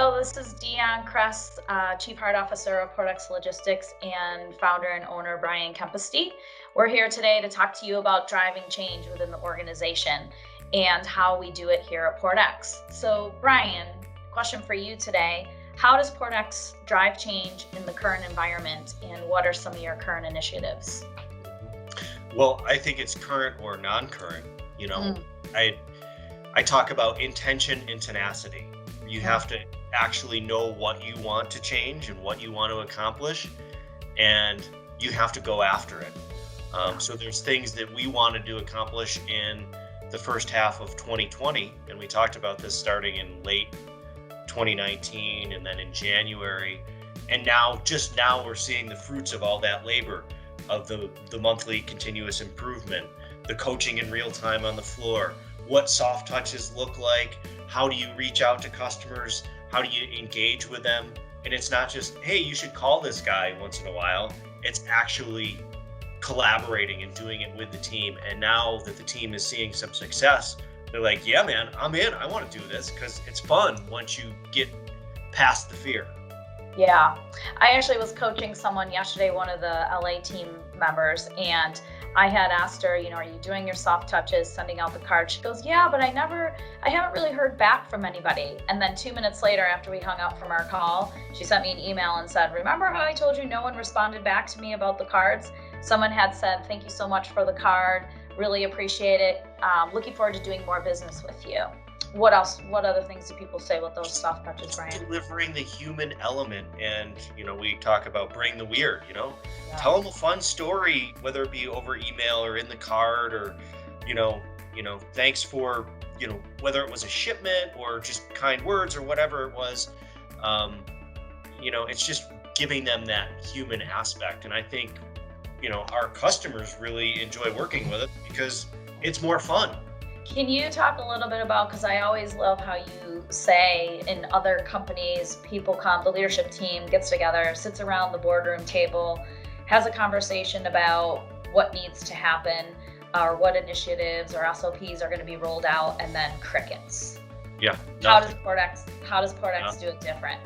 So this is Dion Kress, Chief Heart Officer of Portex Logistics and founder and owner Brian Kempisty. We're here today to talk to you about driving change within the organization and how we do it here at Portex. So Brian, question for you today. How does Portex drive change in the current environment, and what are some of your current initiatives? Well, I think it's current or non-current. I talk about intention and tenacity. You have to actually know what you want to change and what you want to accomplish, and you have to go after it. So there's things that we wanted to accomplish in the first half of 2020, and we talked about this starting in late 2019 and then in January. And now we're seeing the fruits of all that labor, of the monthly continuous improvement, the coaching in real time on the floor, what soft touches look like, how do you reach out to customers, how do you engage with them. And it's not just, hey, you should call this guy once in a while. It's actually collaborating and doing it with the team. And now that the team is seeing some success, they're like, yeah, man, I'm in. I want to do this because it's fun once you get past the fear. Yeah, I actually was coaching someone yesterday, one of the LA team members, and I had asked her, are you doing your soft touches, sending out the cards? She goes, yeah, but I haven't really heard back from anybody. And then 2 minutes later, after we hung up from our call, she sent me an email and said, remember how I told you no one responded back to me about the cards? Someone had said, thank you so much for the card. Really appreciate it. Looking forward to doing more business with you. What else? What other things do people say with those soft touches, Brian? Delivering the human element. And, we talk about bring the weird, Yeah. Tell them a fun story, whether it be over email or in the card, or, thanks for, whether it was a shipment or just kind words or whatever it was. It's just giving them that human aspect. And I think, our customers really enjoy working with it because it's more fun. Can you talk a little bit about, because I always love how you say in other companies, people come, the leadership team gets together, sits around the boardroom table, has a conversation about what needs to happen or what initiatives or SOPs are going to be rolled out, and then crickets. Yeah. How does Portex do it different?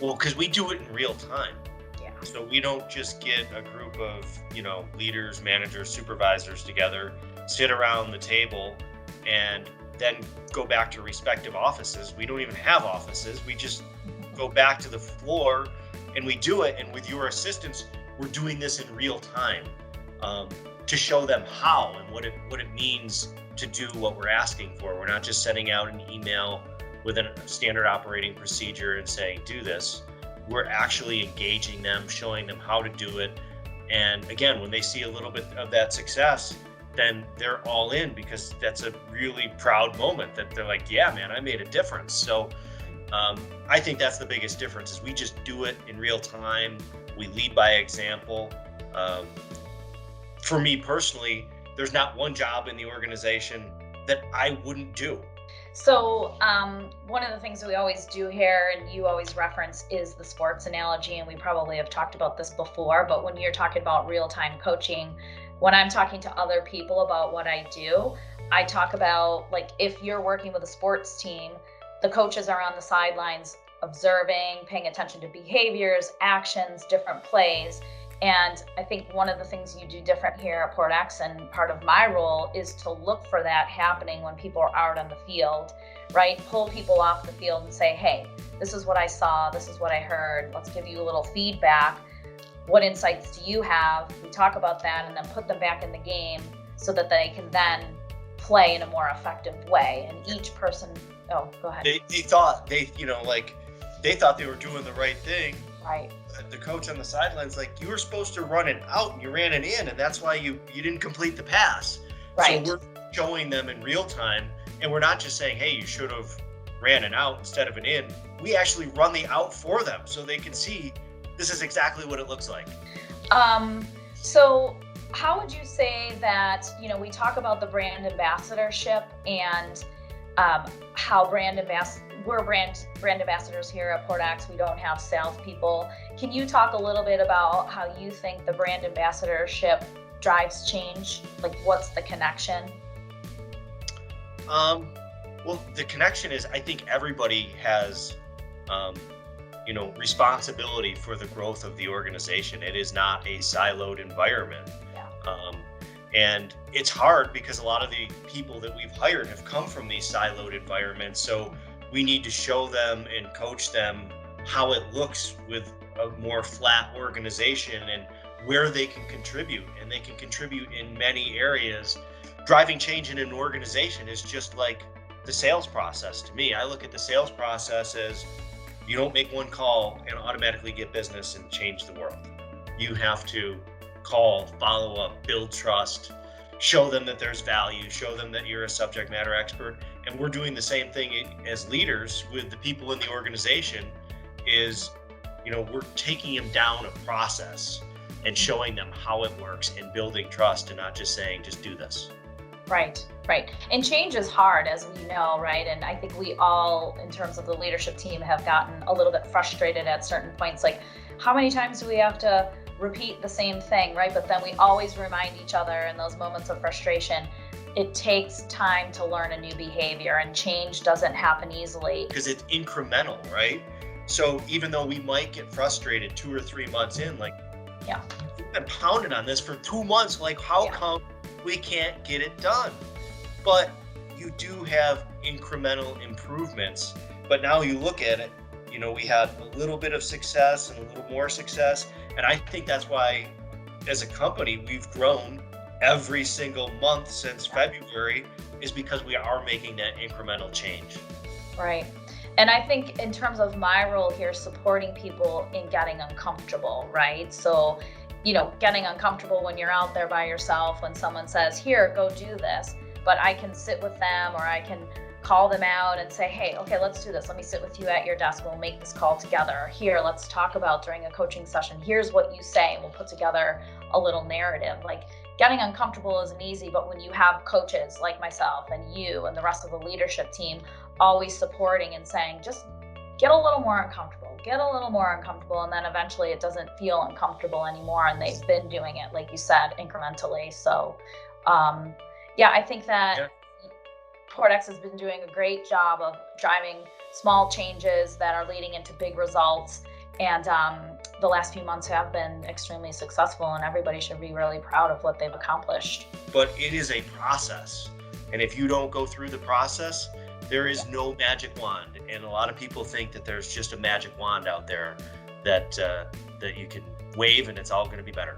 Well, because we do it in real time. Yeah. So we don't just get a group of, leaders, managers, supervisors together, sit around the table, and then go back to respective offices. We don't even have offices. We just go back to the floor and we do it. And with your assistance, we're doing this in real time to show them how and what it means to do what we're asking for. We're not just sending out an email with a standard operating procedure and saying, do this. We're actually engaging them, showing them how to do it. And again, when they see a little bit of that success, then they're all in, because that's a really proud moment that they're like, yeah, man, I made a difference. So I think that's the biggest difference, is we just do it in real time. We lead by example. For me personally, there's not one job in the organization that I wouldn't do. So one of the things that we always do here, and you always reference, is the sports analogy. And we probably have talked about this before, but when you're talking about real-time coaching, when I'm talking to other people about what I do, I talk about, like, if you're working with a sports team, the coaches are on the sidelines observing, paying attention to behaviors, actions, different plays. And I think one of the things you do different here at Portex, and part of my role, is to look for that happening when people are out on the field, right? Pull people off the field and say, hey, this is what I saw, this is what I heard, let's give you a little feedback. What insights do you have? We talk about that and then put them back in the game so that they can then play in a more effective way. And each person, go ahead. They thought they thought they were doing the right thing. Right. The coach on the sidelines, like, you were supposed to run it out and you ran it in, and that's why you didn't complete the pass. Right. So we're showing them in real time, and we're not just saying, hey, you should have ran an out instead of an in. We actually run the out for them so they can see this is exactly what it looks like. So how would you say that, we talk about the brand ambassadorship and how we're brand ambassadors here at Portex. We don't have salespeople. Can you talk a little bit about how you think the brand ambassadorship drives change? Like, what's the connection? Well, the connection is, I think everybody has um, responsibility for the growth of the organization. It is not a siloed environment. Yeah. And it's hard because a lot of the people that we've hired have come from these siloed environments. So we need to show them and coach them how it looks with a more flat organization and where they can contribute. And they can contribute in many areas. Driving change in an organization is just like the sales process to me. I look at the sales process as you don't make one call and automatically get business and change the world. You have to call, follow up, build trust, show them that there's value, show them that you're a subject matter expert. And we're doing the same thing as leaders with the people in the organization is, we're taking them down a process and showing them how it works and building trust and not just saying, just do this. Right. And change is hard, as we know, right? And I think we all, in terms of the leadership team, have gotten a little bit frustrated at certain points. Like, how many times do we have to repeat the same thing, right? But then we always remind each other in those moments of frustration, it takes time to learn a new behavior, and change doesn't happen easily. Because it's incremental, right? So even though we might get frustrated 2 or 3 months in, like, yeah, we've been pounding on this for 2 months, like, how come we can't get it done? But you do have incremental improvements. But now you look at it, we had a little bit of success and a little more success. And I think that's why, as a company, we've grown every single month since February, is because we are making that incremental change. Right. And I think in terms of my role here, supporting people in getting uncomfortable, right? So, getting uncomfortable when you're out there by yourself, when someone says, here, go do this, but I can sit with them, or I can call them out and say, hey, okay, let's do this. Let me sit with you at your desk. We'll make this call together. Here, let's talk about during a coaching session. Here's what you say. We'll put together a little narrative. Like, getting uncomfortable isn't easy, but when you have coaches like myself and you and the rest of the leadership team always supporting and saying, just get a little more uncomfortable, and then eventually it doesn't feel uncomfortable anymore. And they've been doing it, like you said, incrementally. So, I think that Portex has been doing a great job of driving small changes that are leading into big results. And the last few months have been extremely successful, and everybody should be really proud of what they've accomplished. But it is a process. And if you don't go through the process, there is no magic wand. And a lot of people think that there's just a magic wand out there that you can wave and it's all going to be better.